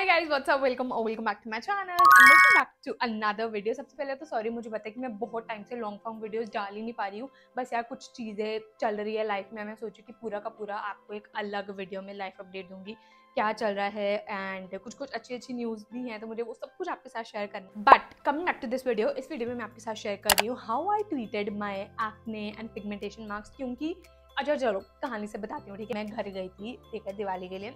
Hi guys what's up, welcome back to my channel and welcome back to another video. सबसे पहले तो sorry, मुझे पता है कि मैं बहुत टाइम से लॉन्ग फॉर्म वीडियोस डाल ही नहीं पा रही हूँ। बस यार कुछ चीज़ें चल रही है लाइफ में, मैं सोची कि पूरा का पूरा आपको एक अलग वीडियो में लाइफ अपडेट दूंगी, क्या चल रहा है एंड कुछ अच्छी न्यूज़ भी हैं, तो मुझे वो सब कुछ आपके साथ शेयर करना। But coming back to this video, इस वीडियो में मैं आपके साथ शेयर कर रही हूँ how I treated my acne and pigmentation marks. क्योंकि अच्छा चलो कहानी से बताती हूँ, ठीक है। मैं घर गई थी, ठीक है, दिवाली के लिए।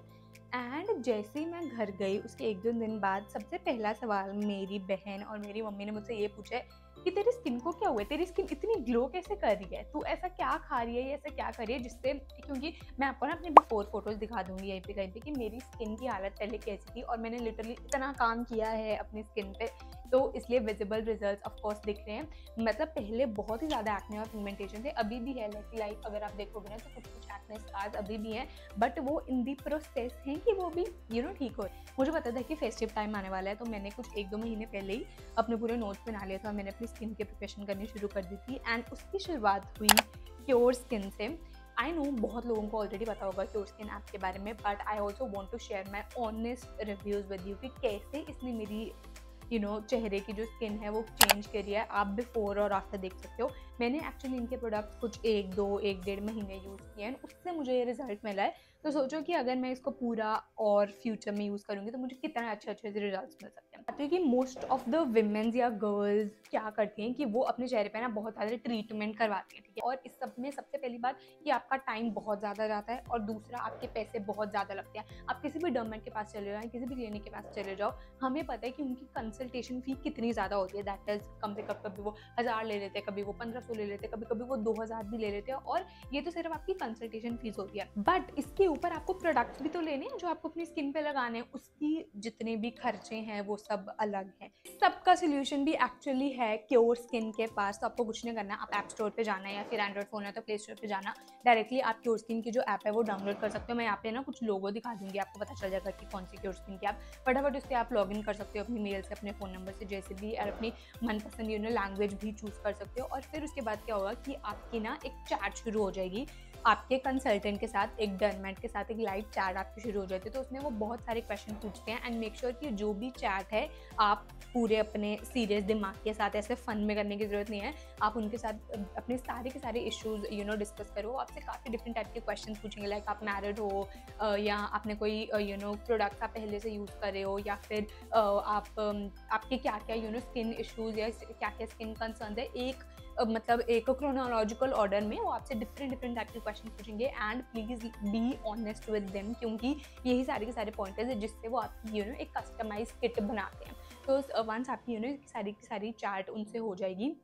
एंड जैसे ही मैं घर गई उसके एक दो दिन बाद सबसे पहला सवाल मेरी बहन और मेरी मम्मी ने मुझसे ये पूछा है कि तेरी स्किन को क्या हुआ है, तेरी स्किन इतनी ग्लो कैसे कर रही है, तू ऐसा क्या खा रही है, ऐसा क्या कर रही है जिससे, क्योंकि मैं आपको ना अपने बिफोर फोटोज दिखा दूंगी यहीं पे कहीं पे कि मेरी स्किन की हालत पहले कैसी थी और मैंने लिटरली इतना काम किया है अपनी स्किन पे, तो इसलिए विजिबल रिजल्ट्स ऑफ कोर्स दिख रहे हैं। मतलब पहले बहुत ही ज़्यादा एक्ने और पिगमेंटेशन थे, अभी भी है लाइक अगर आप देखोगे ना तो कुछ एक्ने स्कार्स अभी भी हैं, बट वो इन दी प्रोसेस हैं कि वो भी ठीक हो। मुझे पता था कि फेस्टिव टाइम आने वाला है, तो मैंने कुछ एक दो महीने पहले ही अपने पूरे नोट्स बना लिए थे और मैंने अपनी स्किन की प्रिपरेशन करनी शुरू कर दी थी एंड उसकी शुरुआत हुई क्योर स्किन से। आई नो बहुत लोगों को ऑलरेडी पता होगा क्योर स्किन ऐप के बारे में, but I also want to share my honest reviews with you कि कैसे इसने मेरी चेहरे की जो स्किन है वो चेंज करी है। आप बिफोर और आफ्टर देख सकते हो। मैंने एक्चुअली इनके प्रोडक्ट्स कुछ एक डेढ़ महीने यूज़ किए हैं, उससे मुझे ये रिजल्ट मिला है। तो सोचो कि अगर मैं इसको पूरा और फ्यूचर में यूज़ करूँगी तो मुझे कितना अच्छे से रिजल्ट्स मिल सकते हैं। बात है कि मोस्ट ऑफ द विमेंस या गर्ल्स क्या करती हैं कि वो अपने चेहरे पे ना बहुत ज़्यादा ट्रीटमेंट करवाती हैं, ठीक है। और इस सब में सबसे पहली बात कि आपका टाइम बहुत ज़्यादा जाता है और दूसरा आपके पैसे बहुत ज़्यादा लगते हैं। आप किसी भी डर्मेट के पास चले जाओ, किसी भी क्लिनिक के पास चले जाओ, हमें पता है कि उनकी कंसल्टेशन फी कितनी ज़्यादा होती है। दैट इज़ कम से कम कभी वो 1000 ले लेते हैं, कभी वो 1500 ले लेते हैं, कभी वो 2000 भी ले लेते हैं, और ये तो सिर्फ आपकी कंसल्टेशन फीस होती है। बट इसके ऊपर आपको प्रोडक्ट्स भी तो लेने हैं जो आपको अपनी स्किन पे लगाने हैं, उसकी जितने भी खर्चे हैं वो सब अलग हैं। सबका सोल्यूशन भी एक्चुअली है क्योर स्किन के पास। तो आपको कुछ नहीं करना, आप ऐप स्टोर पे जाना है या फिर एंड्रॉइड फोन है तो प्ले स्टोर पे जाना, डायरेक्टली आप क्योर स्किन की जो ऐप है वो डाउनलोड कर सकते हो। मैं यहाँ पे ना कुछ लोगो दिखा दूंगी, आपको पता चल जाएगा कि कौन सी क्योर स्किन की। आप फटाफट उससे आप लॉग इन कर सकते हो अपनी मेल से, अपने फ़ोन नंबर से, जैसे भी, और अपनी मनपसंद लैंग्वेज भी चूज़ कर सकते हो। और फिर उसके बाद क्या होगा कि आपकी ना एक चैट शुरू हो जाएगी आपके कंसल्टेंट के साथ, एक डर्मेट के साथ एक लाइव चैट आपकी शुरू हो जाती है। तो उसमें वो बहुत सारे क्वेश्चन पूछते हैं एंड मेक श्योर कि जो भी चैट है आप पूरे अपने सीरियस दिमाग के साथ, ऐसे फन में करने की ज़रूरत नहीं है। आप उनके साथ अपने सारे के सारे इश्यूज़ डिस्कस करो। आपसे काफ़ी डिफरेंट टाइप के क्वेश्चन पूछेंगे, लाइक आप मैरिड हो या आपने कोई प्रोडक्ट्स आप पहले से यूज़ करे हो, या फिर आपके क्या क्या स्किन इश्यूज़ या क्या क्या स्किन कंसर्न है। मतलब एक क्रोनोलॉजिकल ऑर्डर में वो आपसे डिफरेंट टाइप के क्वेश्चन पूछेंगे and please be honest with them, क्योंकि यही सारे के सारे पॉइंटर्स है जिससे वो आपकी एक कस्टमाइज किट बनाते हैं। तो वंस आपकी सारी की सारी चार्ट उनसे हो जाएगी,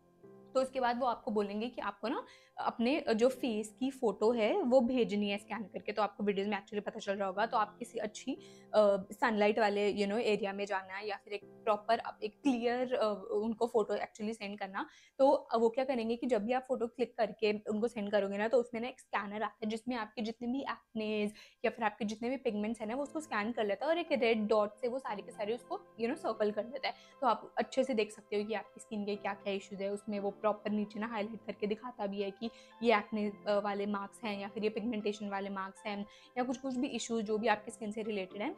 तो उसके बाद वो आपको बोलेंगे कि आपको ना अपने जो फेस की फ़ोटो है वो भेजनी है स्कैन करके। तो आपको वीडियोज़ में एक्चुअली पता चल रहा होगा। तो आप किसी अच्छी सनलाइट वाले एरिया में जाना है, या फिर एक प्रॉपर आप एक क्लियर उनको फ़ोटो एक्चुअली सेंड करना। तो वो क्या करेंगे कि जब भी आप फ़ोटो क्लिक करके उनको सेंड करोगे ना, तो उसमें ना एक स्कैनर आता है जिसमें आपके जितने भी एक्नेज़ या फिर आपके जितने भी पिगमेंट्स हैं ना, वो उसको स्कैन कर लेता है और एक रेड डॉट से वो सारे के सारे उसको सर्कल कर देता है। तो आप अच्छे से देख सकते हो कि आपकी स्किन के क्या क्या इश्यूज़ है। उसमें वो प्रॉपर नीचे ना हाईलाइट करके दिखाता भी है कि ये एक्ने वाले मार्क्स हैं, या फिर ये पिगमेंटेशन वाले मार्क्स हैं, या कुछ भी इश्यूज जो भी आपकी स्किन से रिलेटेड हैं,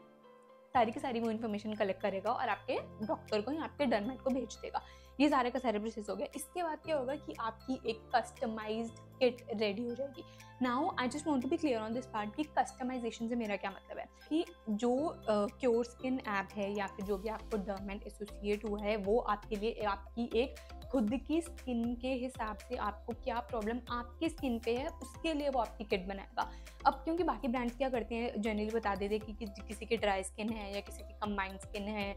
सारी की सारी वो इन्फॉर्मेशन कलेक्ट करेगा और आपके डॉक्टर को या आपके डर्मेट को भेज देगा। ये सारे का सारे प्रोसेस हो गया। इसके बाद क्या होगा कि आपकी एक कस्टमाइज्ड किट रेडी हो जाएगी। Now I just want to be clear on this part कि कस्टमाइजेशन से मेरा क्या मतलब है कि जो क्योर स्किन ऐप है या फिर जो भी आपको डर्मेट एसोसिएट हुआ है, वो आपके लिए आपकी एक खुद की स्किन के हिसाब से आपको क्या प्रॉब्लम आपकी स्किन पे है उसके लिए वो आपकी किट बनाएगा। अब क्योंकि बाकी ब्रांड्स क्या करते हैं, जनरली बता देते हैं कि किसी की ड्राई स्किन है या किसी की कंबाइंड स्किन है,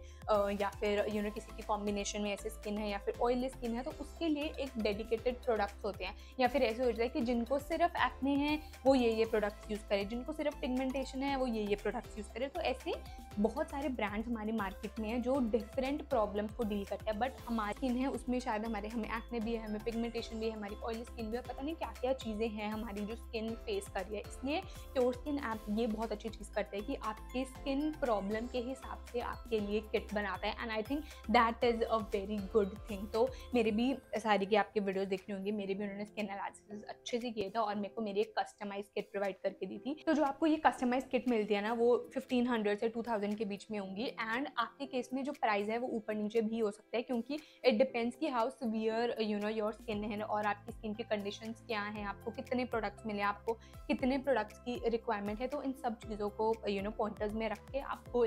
या फिर किसी की कॉम्बिनेशन में ऐसे स्किन है या फिर ऑयली स्किन है, तो उसके लिए एक डेडिकेटेड प्रोडक्ट्स होते हैं। या फिर ऐसे होता है कि जिनको सिर्फ एक्ने है वो ये प्रोडक्ट्स यूज़ करें, जिनको सिर्फ पिगमेंटेशन है वो ये प्रोडक्ट्स यूज़ करें। तो ऐसे बहुत सारे ब्रांड्स हमारी मार्केट में हैं जो डिफरेंट प्रॉब्लम्स को डील करते हैं। बट हमारी स्किन है उसमें शायद हमें एक्ने भी है, हमें पिगमेंटेशन भी है, हमारी ऑयली स्किन भी है, पता नहीं क्या क्या चीज़ें हैं हमारी जो स्किन फेस कर रही है। इसलिए क्योर स्किन ऐप ये बहुत अच्छी चीज़ करते हैं कि आपके स्किन प्रॉब्लम के हिसाब से आपके लिए किट बनाता है and I think that is a very good thing. तो मेरे भी सारी की आपके वीडियोस देखनी होंगी, मेरे भी उन्होंने स्किन एनालिसिस अच्छे से किया था और मेरे को मेरी एक कस्टमाइज किट प्रोवाइड करके दी थी। तो जो आपको ये कस्टमाइज किट मिलती है ना, वो 1500 से 1000 के बीच में होंगी। एंड आपके केस में जो प्राइस है वो ऊपर नीचे भी हो सकता है, क्योंकि इट डिपेंड्स कि हाउ सीवियर योर स्किन है और आपकी स्किन की कंडीशंस क्या हैं, आपको कितने प्रोडक्ट्स मिले, आपको कितने प्रोडक्ट्स की रिक्वायरमेंट है। तो इन सब चीज़ों को पॉइंटर्स में रख के आपको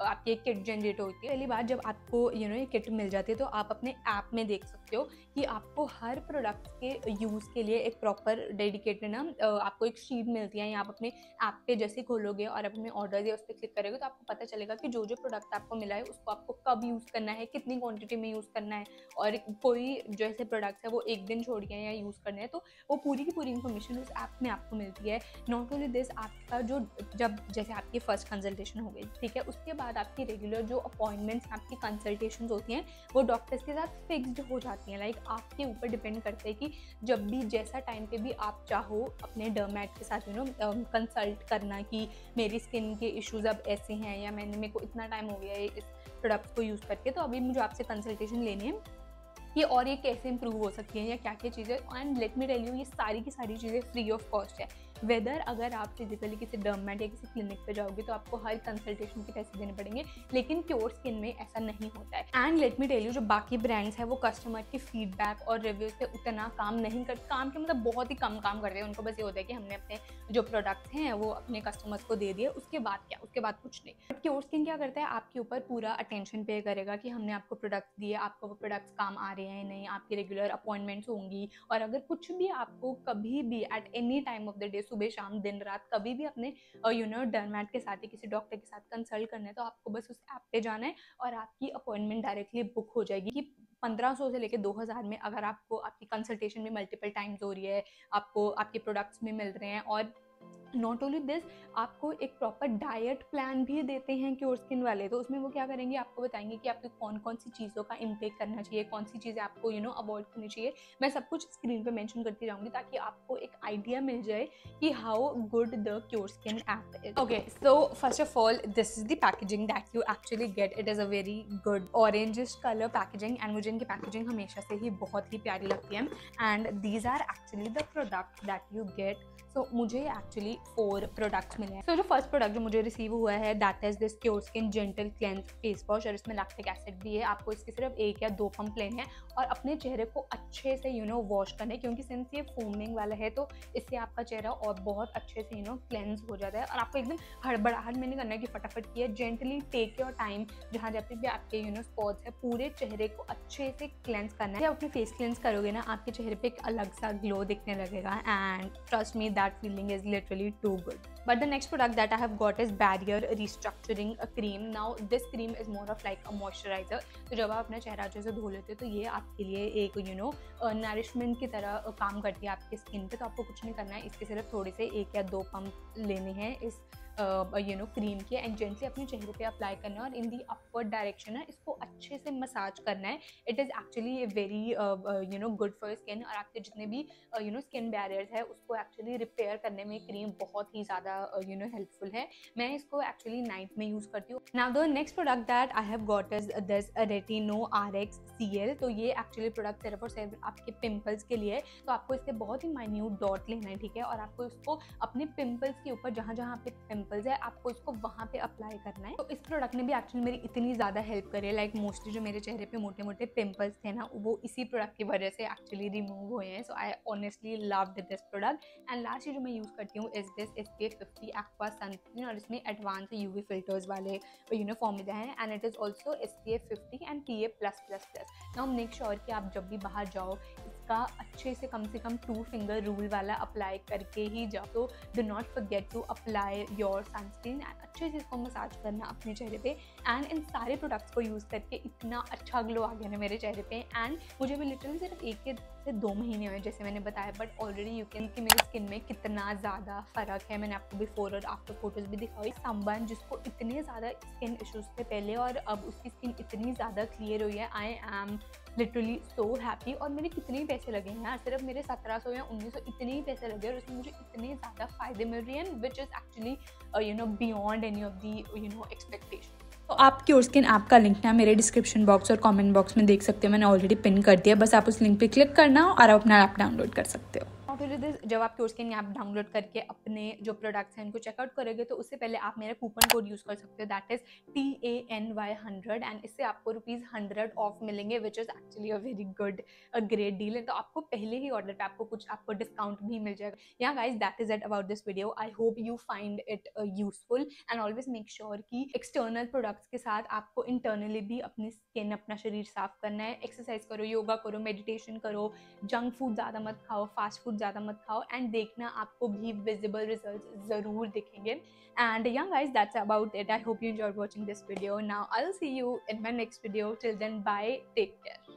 आपकी एक किट जनरेट होती है। पहली बात, जब आपको ये किट मिल जाती है तो आप अपने ऐप में देख सकते हो कि आपको हर प्रोडक्ट के यूज़ के लिए एक प्रॉपर डेडिकेटेड आपको एक शीट मिलती है। या आप अपने ऐप पे जैसे खोलोगे और अपने ऑर्डर या उस पर क्लिक करोगे तो आपको पता चलेगा कि जो प्रोडक्ट आपको मिला है उसको आपको कब यूज़ करना है, कितनी क्वांटिटी में यूज़ करना है, और कोई जो ऐसे प्रोडक्ट्स है वो एक दिन छोड़ के या यूज़ करने हैं, तो वो पूरी की पूरी इन्फॉर्मेशन उस ऐप में आपको मिलती है। नॉट ओनली दिस, आपका जब जैसे आपकी फर्स्ट कंसल्टेशन हो गई, ठीक है, उसके बाद आपकी रेगुलर जो अपॉइंटमेंट्स, आपकी कंसल्टेशंस होती हैं वो डॉक्टर्स के साथ फिक्स्ड हो जाती हैं। लाइक आपके ऊपर डिपेंड करता है कि जब भी जैसा टाइम पे भी आप चाहो अपने डर्मैट के साथ कंसल्ट करना कि मेरी स्किन के इश्यूज अब ऐसे हैं, या मेरे को इतना टाइम हो गया है इस प्रोडक्ट्स को यूज़ करके, तो अभी मुझे आपसे कंसल्टेशन लेनी है कि और ये कैसे इंप्रूव हो सकती हैं या क्या क्या चीज़ें। And let me tell you, ये सारी की सारी चीज़ें फ्री ऑफ कॉस्ट है। वेदर अगर आप फिजिकली किसी डर्मेट या किसी क्लिनिक पे जाओगे तो आपको हर कंसल्टेशन के पैसे देने पड़ेंगे, लेकिन प्योर स्किन में ऐसा नहीं होता है। And let me tell you, जो बाकी ब्रांड्स हैं वो कस्टमर की फीडबैक और रिव्यूज से उतना काम नहीं करते, काम के मतलब बहुत ही कम काम करते हैं। उनको बस ये होता है कि हमने अपने जो प्रोडक्ट्स हैं वो अपने कस्टमर्स को दे दिए, उसके बाद क्या, उसके बाद कुछ नहीं। बट प्योर स्किन क्या करता है, आपके ऊपर पूरा अटेंशन पे करेगा कि हमने आपको प्रोडक्ट्स दिए, आपको वो प्रोडक्ट्स काम आ रहे हैं नहीं, आपकी रेगुलर अपॉइंटमेंट्स होंगी, और अगर कुछ भी आपको कभी भी at any time of the day, सुबह शाम दिन रात, कभी भी अपने डर्मेट के साथ या किसी डॉक्टर के साथ कंसल्ट करना है तो आपको बस उस ऐप पे जाना है और आपकी अपॉइंटमेंट डायरेक्टली बुक हो जाएगी। कि 1500 से लेकर 2000 में अगर आपको आपकी कंसल्टेशन में मल्टीपल टाइम्स हो रही है, आपको आपके प्रोडक्ट्स में मिल रहे हैं, और नॉट ओनली दिस, आपको एक प्रॉपर डाइट प्लान भी देते हैं क्योर स्किन वाले। तो उसमें वो क्या करेंगे, आपको बताएंगे कि आपको कौन कौन सी चीज़ों का इंटेक करना चाहिए, कौन सी चीज़ें आपको अवॉइड करनी चाहिए। मैं सब कुछ स्क्रीन पे मेंशन करती जाऊंगी ताकि आपको एक आइडिया मिल जाए कि how good the cure skin app is. Okay, so first of all this is the packaging that you actually get. It is a very good orangish colour packaging, and मुझे इनकी packaging हमेशा से ही बहुत ही प्यारी लगती है। And these are actually the product that you get. So मुझे actually 4 products मिले हैं। सो जो फर्स्ट प्रोडक्ट जो मुझे रिसीव हुआ है that is this cure skin gentle cleanse face wash, और इसमें लैक्टिक एसिड भी है। आपको इसके सिर्फ 1 या 2 पंप लेने हैं और अपने चेहरे को अच्छे से वॉश करने, क्योंकि सिंस ये फोमिंग वाला है तो इससे आपका चेहरा और बहुत अच्छे से क्लेंस हो जाता है। और आपको एकदम हड़बड़ाहट में नहीं करना है कि फटाफट किया, जेंटली टेक योर टाइम, जहाँ जहाँ पे भी आपके स्पॉट्स है पूरे चेहरे को अच्छे से क्लेंस करना है। जब अपने फेस क्लेंस करोगे ना, आपके चेहरे पे एक अलग सा ग्लो दिखने लगेगा, and trust me that feeling is literally too good. But the next product that I have got is barrier restructuring cream. Now this cream is more of like a moisturizer. तो जब आप अपना चेहरा अच्छे से धो लेते हो तो ये आपके लिए एक नरिशमेंट की तरह काम करती है आपकी स्किन पे। तो आपको कुछ नहीं करना है, इसके सिर्फ थोड़े से 1 या 2 पंप लेने हैं इस क्रीम के, एंड जेंटली अपने चेहरे पे अप्लाई करना है और इन दी अपवर्ड डायरेक्शन है इसको अच्छे से मसाज करना है। It is actually very good for skin, और आपके जितने भी स्किन बैरियर्स है उसको एक्चुअली रिपेयर करने में क्रीम बहुत ही ज़्यादा हेल्पफुल है। मैं इसको एक्चुअली नाइट में यूज़ करती हूँ। Now the next product that I have got is this रेटिनो RX CL। तो ये एक्चुअली प्रोडक्ट सिर्फ और सिर्फ आपके पिंपल्स के लिए है। तो आपको इसके बहुत ही माइन्यूट डॉट लेना है, ठीक है, और आपको इसको अपने पिंपल्स के ऊपर जहाँ जहाँ पे पिंपल्स है आपको इसको वहाँ पे अप्लाई करना है। तो इस प्रोडक्ट ने भी एक्चुअली मेरी इतनी ज़्यादा हेल्प करी है। लाइक मोस्टली जो मेरे चेहरे पे मोटे मोटे पिंपल्स थे ना, वो इसी प्रोडक्ट की वजह से एक्चुअली रिमूव हुए हैं। So I honestly loved this product. And last जो मैं यूज़ करती हूँ is this SPF 50 aqua sunscreen, और इसमें एडवांस UV फिल्टर्स वाले फॉर्मूला है, and it is also SPF 50 and PA+++। Now make sure कि आप जब भी बाहर जाओ इसका अच्छे से कम 2 फिंगर रूल वाला अप्लाई करके ही जाओ। तो do not forget to apply your sunscreen, अच्छे से इसको मसाज करना अपने चेहरे पे। एंड इन सारे प्रोडक्ट्स को यूज़ करके इतना अच्छा ग्लो आ गया ना मेरे चेहरे पे, एंड मुझे भी लिटरली सिर्फ 1 से 2 महीने हुए जैसे मैंने बताया, बट ऑलरेडी यू कैन कि मेरी स्किन में कितना ज़्यादा फ़र्क है। मैंने आपको बिफोर और आफ्टर फोटोज़ भी दिखाई। समवन जिसको इतने ज़्यादा स्किन इशूज़ थे पहले और अब उसकी स्किन इतनी ज़्यादा क्लियर हुई है, I am literally so happy. और मेरे कितने ही पैसे लगे हैं यार, सिर्फ मेरे 1700 या 1900 इतने ही पैसे लगे और उसमें मुझे इतने ज़्यादा फ़ायदे मिल रही हैं, which is actually beyond any of the expectation. तो आप क्योर स्किन ऐप का लिंक ना मेरे डिस्क्रिप्शन बॉक्स और कमेंट बॉक्स में देख सकते हो, मैंने ऑलरेडी पिन कर दिया। बस आप उस लिंक पे क्लिक करना और आप अपना ऐप डाउनलोड कर सकते हो। नॉट ओनली दिस, जब आप क्योर स्किन ऐप डाउनलोड करके अपने जो प्रोडक्ट्स हैं उनको चेकआउट करोगे तो उससे पहले आप मेरा कूपन कोड यूज़ कर सकते हो, दैट इज़ TANY100, एंड इससे आपको ₹100 ऑफ मिलेंगे, which is actually a very good great deal है। तो आपको पहले ही ऑर्डर पे आपको डिस्काउंट भी मिल जाएगा। Yeah guys, that is it about this video. I hope you find it useful, and always make sure कि एक्सटर्नल प्रोडक्ट्स के साथ आपको इंटरनली भी अपनी स्किन, अपना शरीर साफ करना है। एक्सरसाइज करो, योगा करो, मेडिटेशन करो, जंक फूड ज़्यादा मत खाओ, फास्ट फूड ज़्यादा मत खाओ, एंड देखना आपको भी विजिबल रिजल्ट्स ज़रूर दिखेंगे। And yeah guys, that's about it. I hope you enjoyed watching this video. Now I'll see you in my next video. Till then, bye, take care.